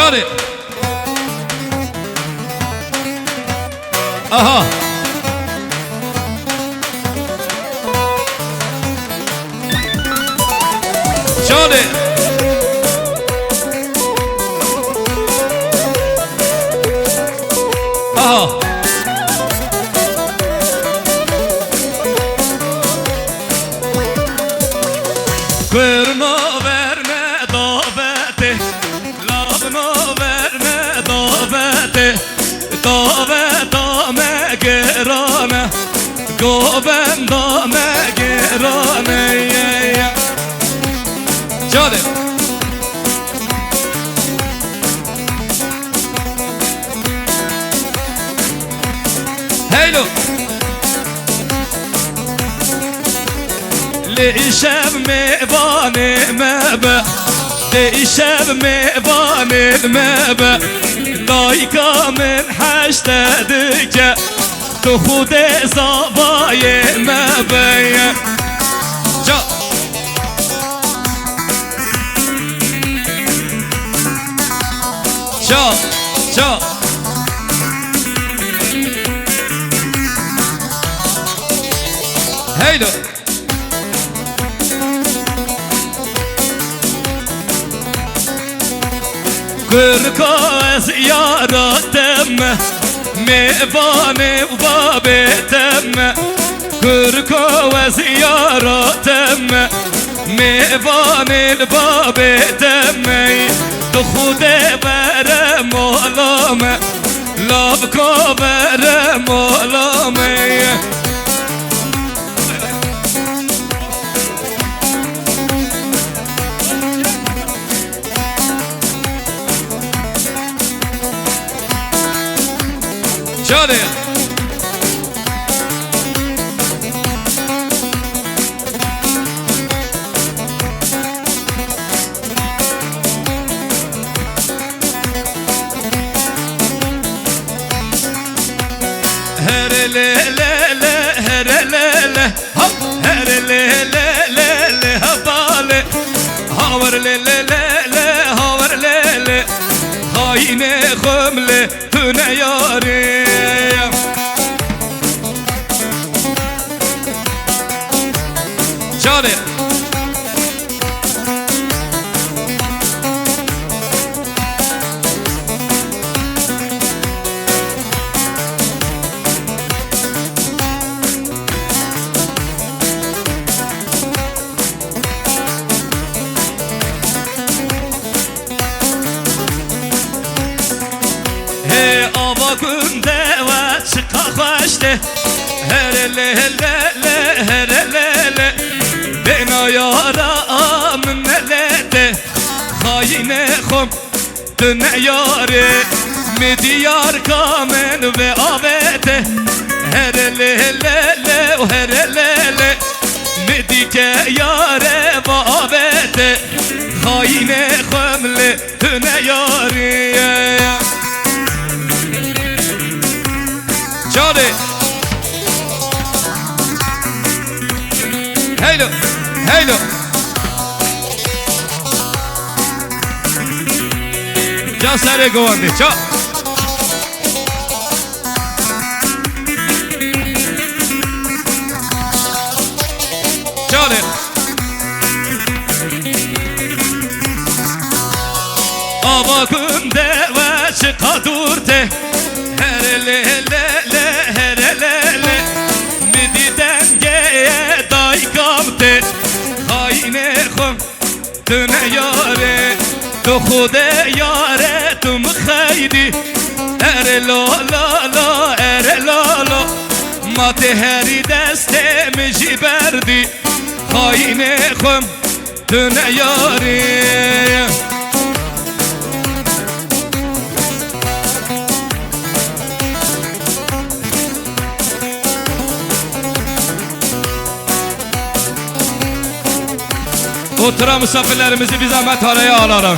جاني اها جاني اها Verno verme dovete, lavno verme dovete, dovete me gerone, govendo me gerone, Jode. Hey look. ليشاب ميباني مبا ليشاب ميباني مبا دايكا من حشتدك تخود زباي مبا جا جا جا هيدو Kırka ziyaretim Mevane ubabetim Kırka ziyaretim Mevane ubabetim Tuhude verem olam Lavka verem olam Johnny. Here le le le here le le hop here le le le le habale haver le le le le haver le le hayne khumle tune yari Johnny. Hey ava günde ve çıka hoşte Herele hele herele Bena yaram nelete Hayne khum dün yare Mediyar kamen ve avete Herele hele herele Medike yare ve avete Hayne khumle dün yare Johnny. Hey look, hey look. Just let it go on this. Johnny. Ama günde ve çıkadurte Herele hele herele Mididen geye daykamte Hayne khum tüne yare Tuhude yare tum khaydi Ere lo lo lo ere lo lo Mate heri deste mi jiberdi Hayne khum tüne yare Oturan misafirlerimizi bir zahmet araya alalım.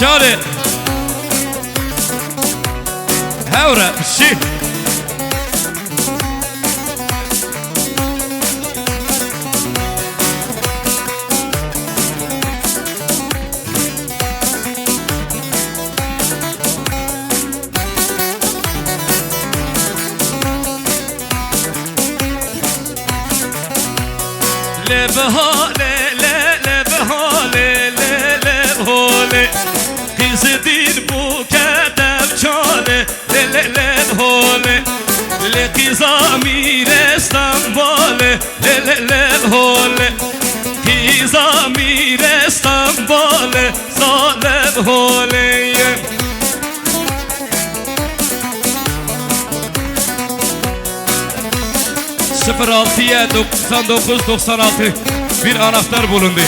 Charlie. Hevre, şi. Behale lele behale lele hole Kızı din bu kedem çale lele hole Le kıza mirestan bale lele hole Kıza mirestan bale zalem hole 06'ya 99-96 bir anahtar bulundu.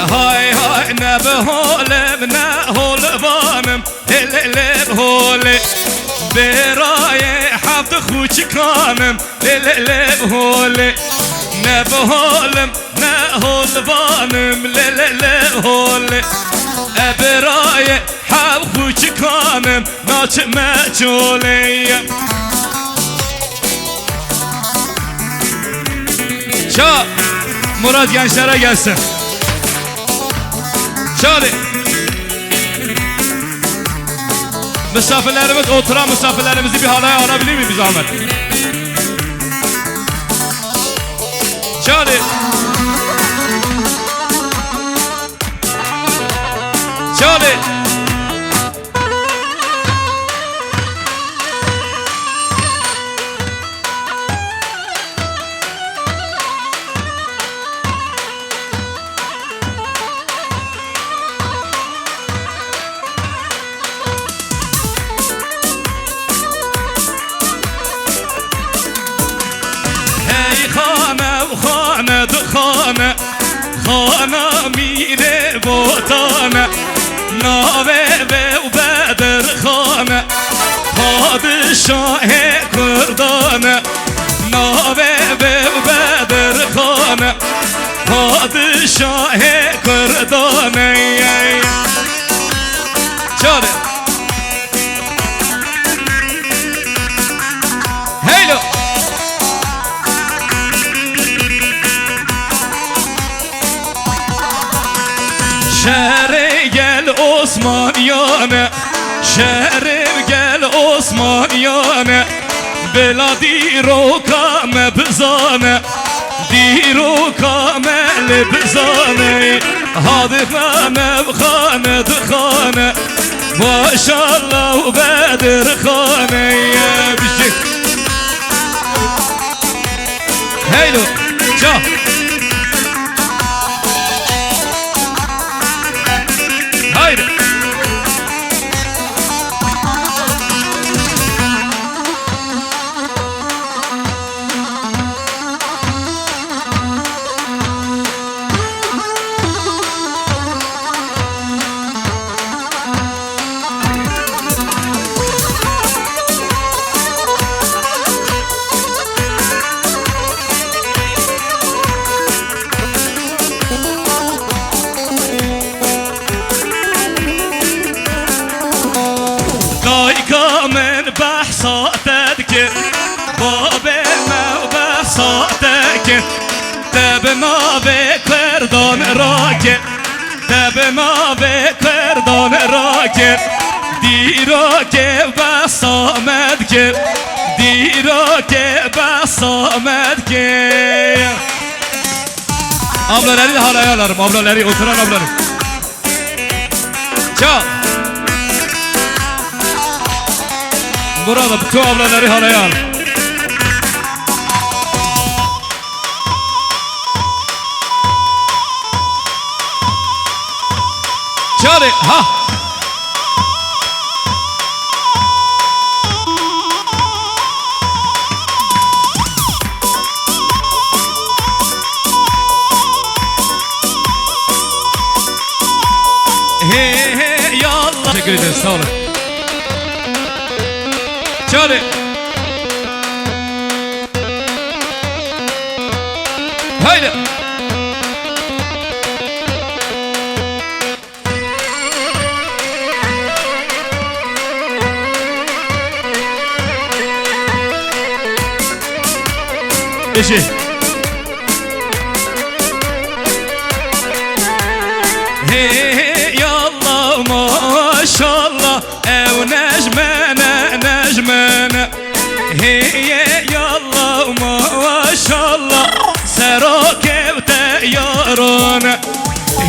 Hay hay ne behalem ne holvanım lele hole Beraye havd xuçkanım lele hole Ne behalem ne holvanım lele hole Beraye havd xuçkanım naçme çoleye Ça Murat gençlere gelsin. Şöyle misafirlerimiz, oturan misafirlerimizi bir halaya alabilir miyim bir zahmet? Şöyle Şöyle خانه خانه میره بوتانه ناوه و بدر خانه پادشاه کردانه ناوه و بدر خانه پادشاه کردانه چاره هیلو Şehre gel Osmaniyane Şehre gel Osmaniyane Bela diroka mebzane Diroka melebzane Hadifane bkhane dkhane Maşallah bedir khane Bişik Heylo Çah Haydi. من بحصاتك باب ما بحصاتك تبنا بكردان راك تبنا بكردان راك دیراک بس آمد که دیراک بس آمد که ablaları halaya alarım, ablaları oturan ablaları. Çal. Burada bütün ablaları halaya al. Çal. Ha. Hey hey ya Allah. Teşekkür ederiz, sağ olun. Çare. Haydi. Eşi. Hey ya Allah maşallah. او نجمنا نجمنا هي يلا ما شاء الله سراك وتيارنا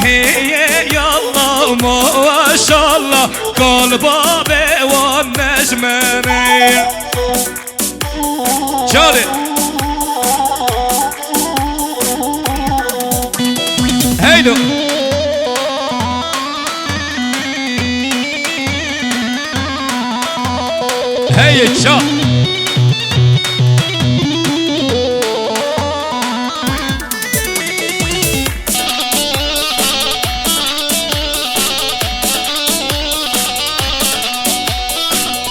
هي يلا ما شاء الله قلبي والنجمنا شاري هيدو هي تشا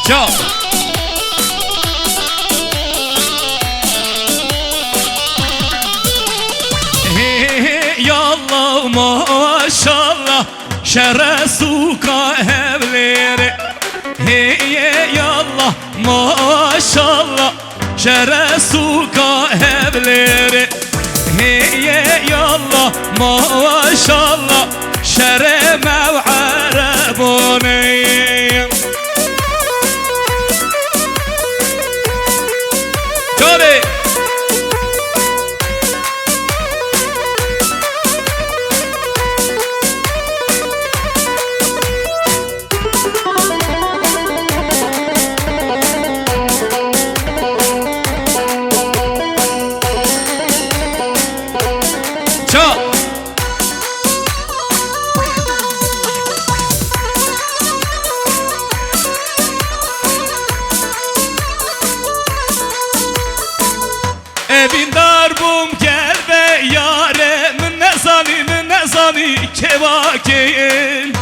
تشا يالله ما شاء الله شرسوك هبليري هي يالله ما شاء الله شرسوك هبليري هي يالله ما شاء الله شرمة وعربوني جولي Evin darbum gel ve yare min nezani kevakeyin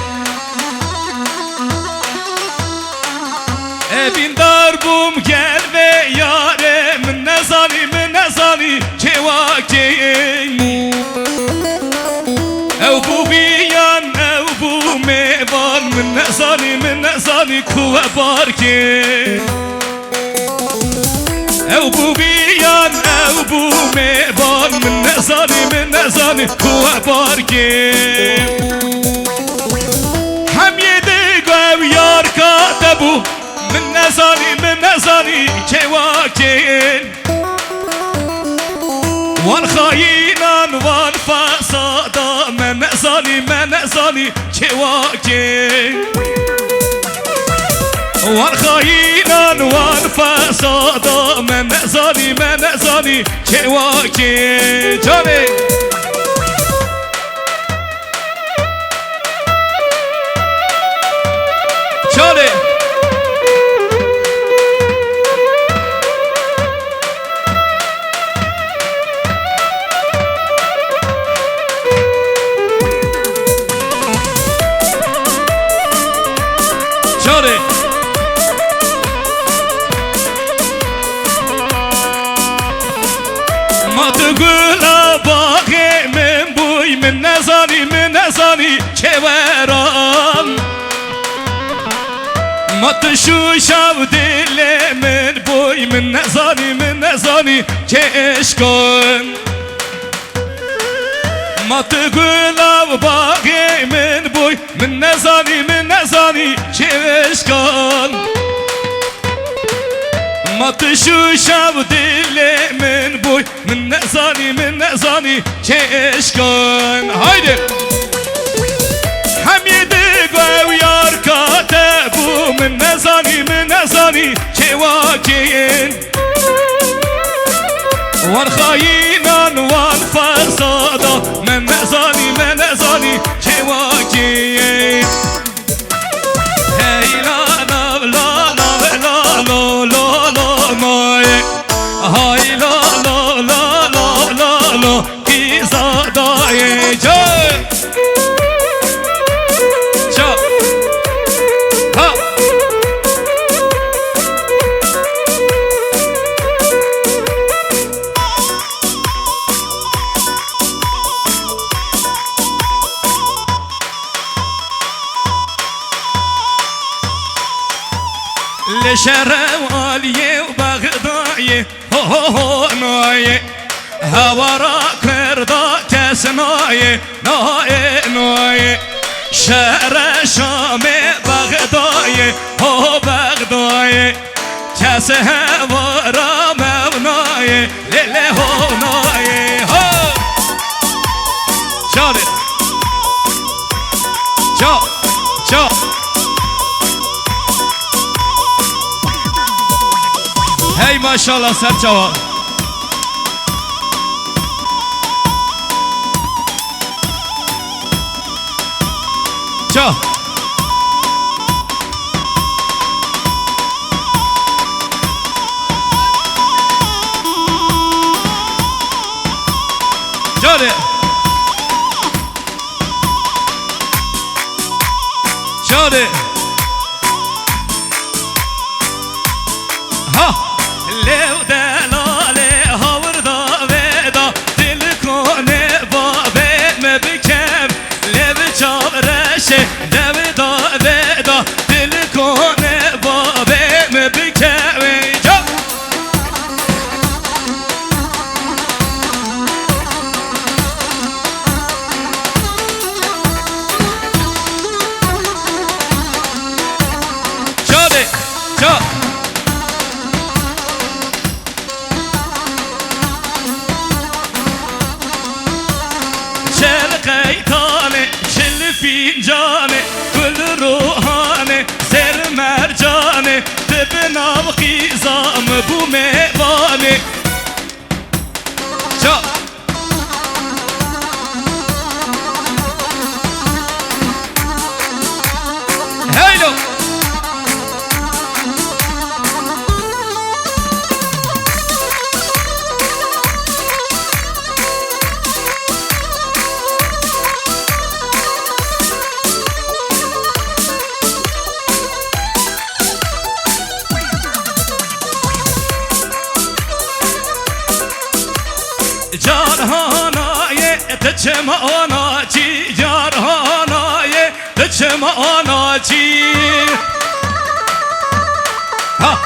Evin darbum gel ve yare min nezani kevakeyin Ev bu biyan ev bu mevan min nezani kuve barkin Ev bu biyan ev bu mevan min nezani kuve barkin Hem yedik ev yar katebu min nezani kevakin Van hayinan van fasada men nezani kevakin Van hayinan van fasada men nezani kevakin Johnny Johnny Johnny ما تقول باقي من بوي من نزاني كوران ما تشوش دل من بوي من نزاني كشكان ما تقول باقي من بوي من نزاني كشكان ما تشوش دل من بوي من نزاني كشكان هايدي هم يدق ويار كاتبو من نزاني كواكين وان خاينا وان فسادا من نزاني كواكين هاي لا لا لا لا لا لا لا لا ماي هاي لا لا لا لا لا لا كيزا داي جاي شا ها لشروالي وبغداي هو ناي هورا كردا كسناي ناي شهر شام بغداي بغدایه ها بغدایه کس هوارا مونایه لیله هونایه ها جاره جا جا هی ماشاءالله سر جوان جا جاره جاره ها لو دلاله هاوردا ودا دل کنه بابه مبکم لو چارشه دودا ودا دل کنه بابه مبکم جا جاره جا چل قیتانه چل فینجانه گل روحانه سر مرجانه دب نام خیزام بو میوانه جا هیلو جارهانای تچماناچی جارهانای تچماناچی ها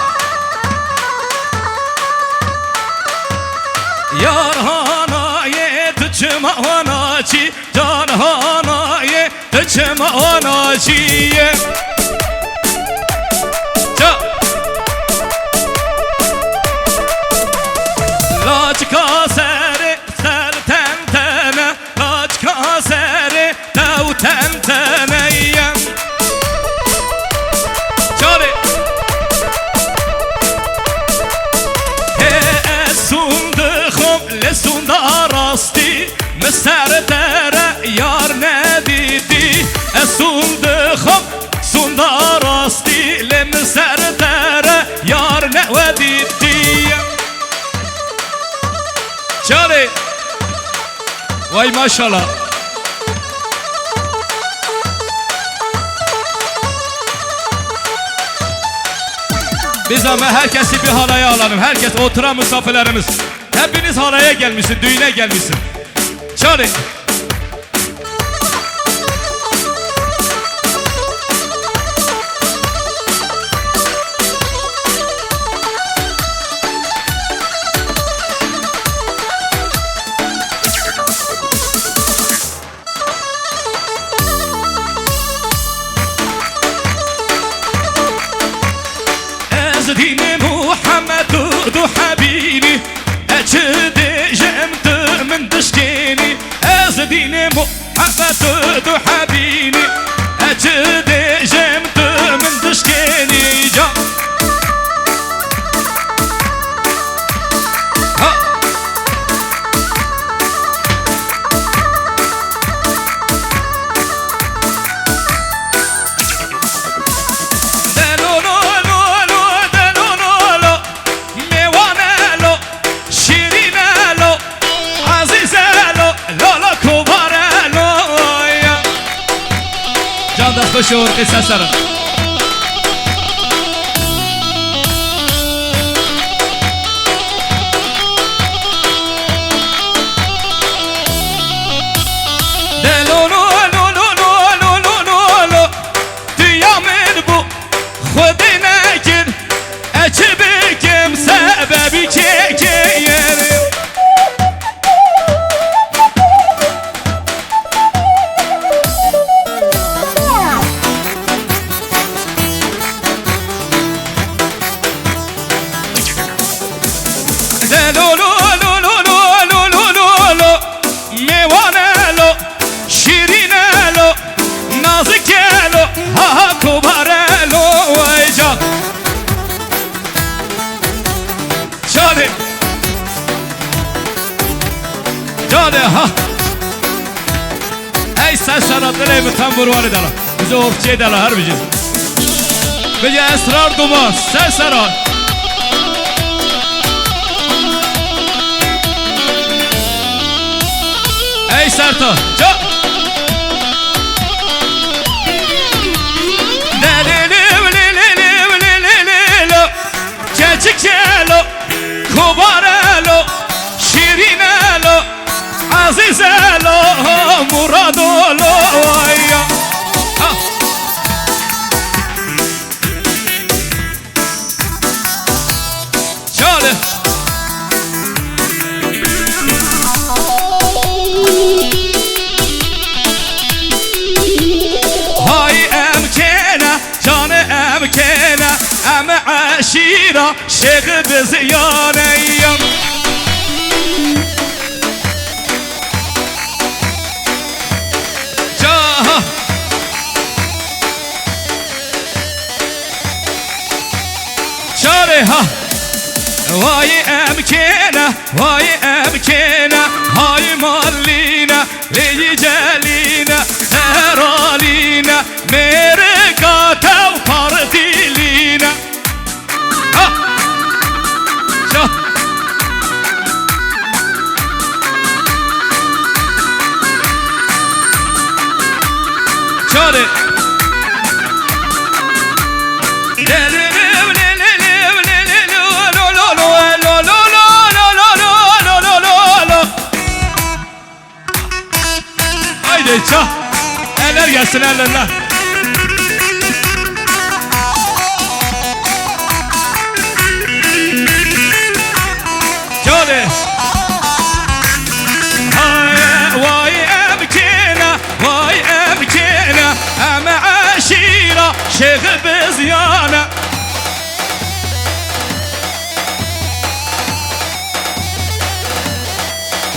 یارهانای تچماناچی جارهانای تچماناچی جا لاچ کاسره سر تنتنه لاچ کاسره تو تنتنه جاره سونده خم لسونده راستی مسر دره یار ندیدی سونده خم سونده راستی لمسر دره یار ندیدی جاره وای ماشاءالله biz ama herkesi bir halaya alalım. Herkes oturan misafirlerimiz. Hepiniz halaya gelmişsin, düğüne gelmişsin. Çare. دين محمد دو حبيبي أجد جمت من دشكيني از دين محمد دو حبيبي أجد جمت من دشكيني جا خوشور قصه سرم شاده ها ای سسرا دلی بتن بروانی دلا bize ortaya dala her bici bici esrar duman sesera ey serta çak çekçelo kubarelo şirinelo azizelo muradolo ayya şöyle hay emkene canı emkene em aşira şeyh bizyaneyim ha vay emkene vay emkene hay malline leyi celine heraline merikata partiline ha şöyle çah eller gelsin ellerler şöyle vay emkine vay emkine em aşira şeyh bizyana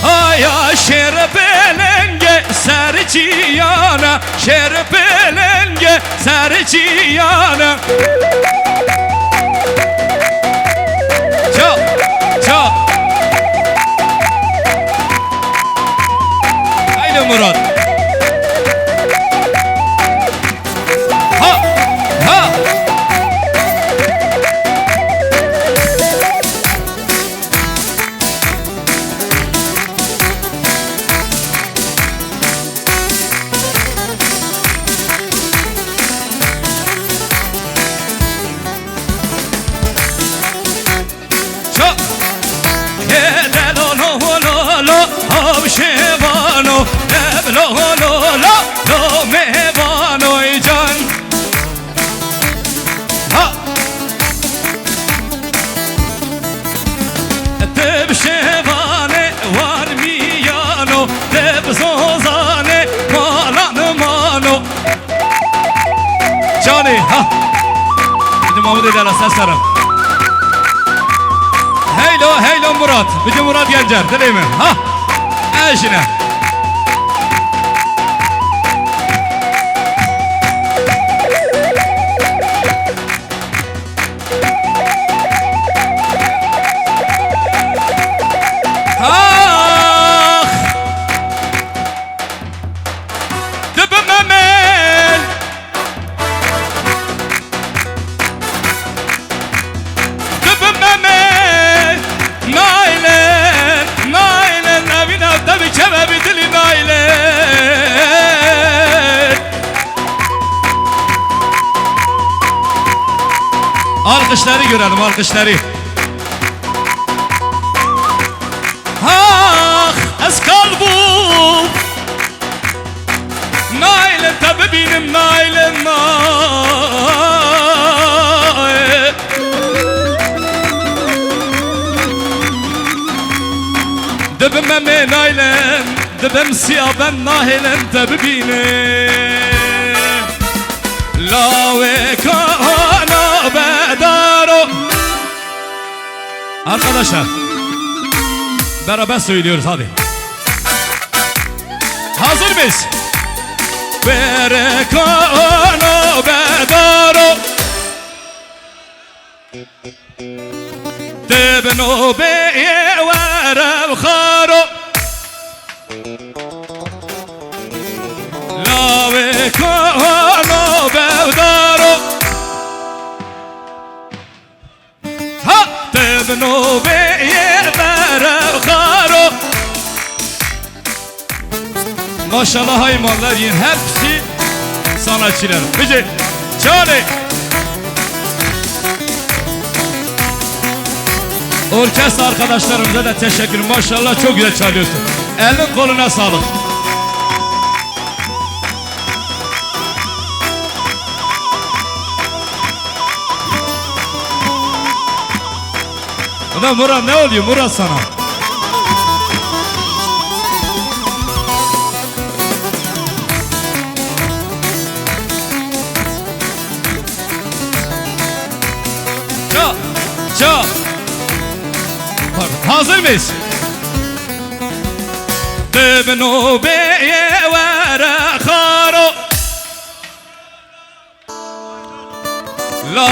ay şerbelenge serciyana şerbelenge serciyana çal çal haydi Murat ha ha شبانو دبلو لو لو لو مهبانو جان ها دب شبانه وار میانو دب زوزانه مالان مانو جانی ها بدیم آمده دل اساس سرم هیلو هیلو مراد بدیم مراد گنجر دلیمه ها اجنه آخ دب ممل دب ممل نایلن نایلن نبینم دبی کبابی دلی نایلن alkışları görelim alkışları ah es kalbum nailen tabi benim nailen nail dibime mi nailen dibim siyah ben nailen tabi benim la ve kana bedaro arkadaşlar beraber söylüyoruz hadi. Hazır mıyız? Berekano bedaro Debno beye ve revkharo nobeye verer karo. Maşallah haymanlar yiyin, hepsi sanatçılar. Bizi Charlie. Orkestra arkadaşlarımıza da teşekkür. Maşallah çok güzel çalıyorsun. Elin koluna sağlık. Ulan Murat ne oluyor Murat sana? Çal, çal. Hazır mıyız? Dibno beye vere karo La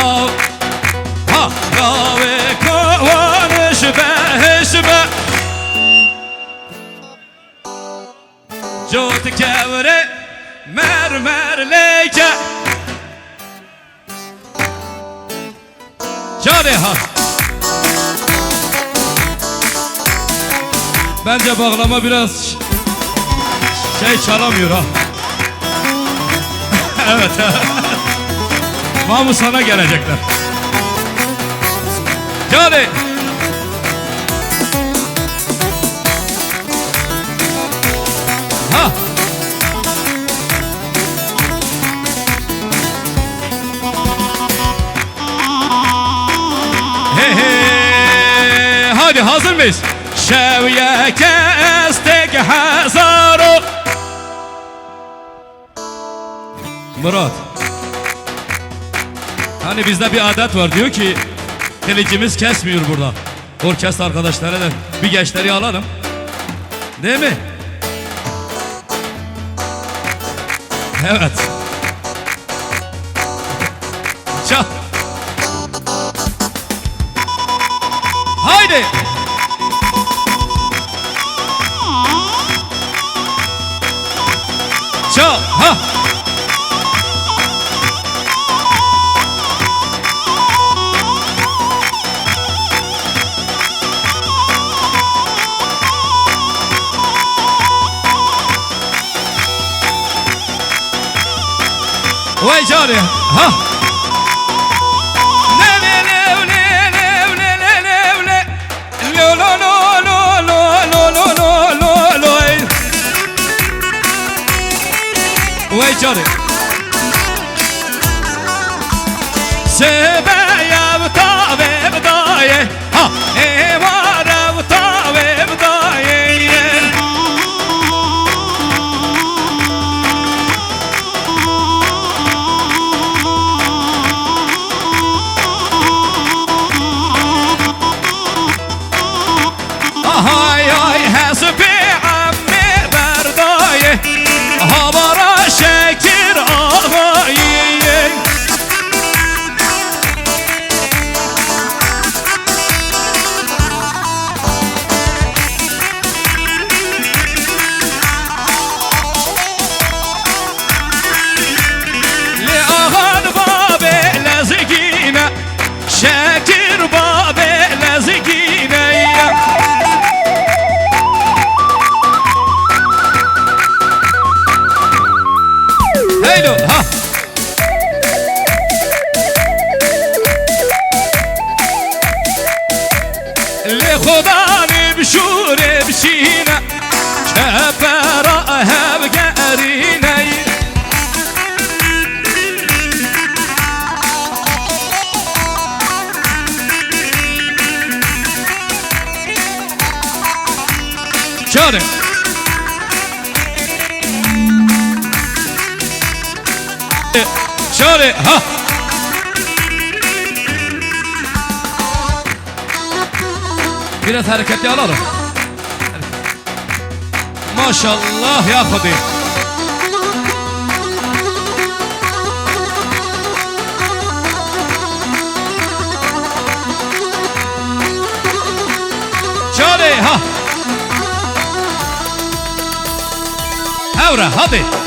ha la ve kavanış behişbe Jot kevre mermer leyke Çare ha. Bence bağlama biraz şey çalamıyor ha. Evet. Mahmut sana gelecekler. Yani ha. He he. Hadi hazır mıyız? Şevye kestik hazaro. Murat, hani bizde bir adet var, diyor ki kılıcımız kesmiyor burada. Orkestra arkadaşlara da bir gençleri alalım, değil mi? Evet. Çal. Haydi. Çal. Ha. Vay canım. Ha. Vay canım. Sebeyev tavev daye. Ha. Evarev tavev daye. Hay hay hasbi ammi berdaye. Havara şekir ağayı. Li ağan babe lezgine. Şekir babe lezgine. Haydi ha. Li khudan bşur bşine kebera hev gerine. Çare. Çare ha. Biraz hareketli alalım. Maşallah ya Hadi. Çare ha. Evra hadi.